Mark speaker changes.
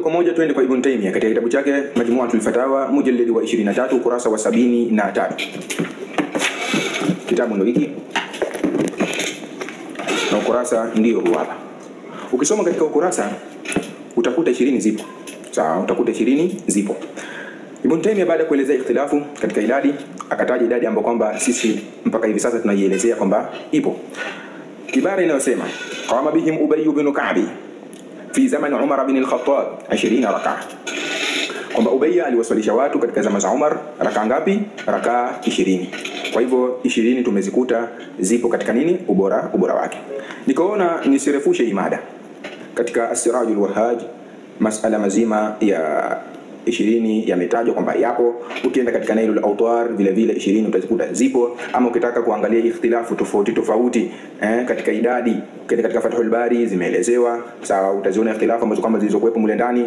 Speaker 1: kwa moja twende kwa Ibn Taymiyyah katika kitabu chake Majmu'atul Fatawa mujallad wa 23 ukurasa wa 73. Kitabu ndio hiki na ukurasa ndio huu hapa. Ukisoma katika ukurasa utakuta 20 zipo. Sawa, utakuta 20 zipo. Ibn Taymiyyah baada ya kuelezea ikhtilafu katika idadi akataja idadi ambayo kwamba sisi mpaka hivi sasa tunaielezea kwamba ipo. Ibara inayosema qama bihim Ubay ibn Ka'b fi zaman Umar ibn al-Khattab 20 rak'ah. Kwamba Ubay aliwaswalisha watu katika zama za Umar rakaa ngapi? Rakaa 20. Kwa hivyo 20 tumezikuta zipo katika nini? Ubora wake. Nikaona nisirefushe imada katika As-Sirajul Wahhaj, masala mazima ya 20 yametajwa kwamba yapo. Ukienda katika Nailul Awtar vile vile 20 utazikuta zipo. Ama ukitaka kuangalia ikhtilafu tofauti katika idadi, ukienda katika Fathul Bari zimeelezewa. Sawa, utaziona ikhtilafu ambazo kama zilizokuwepo mule ndani.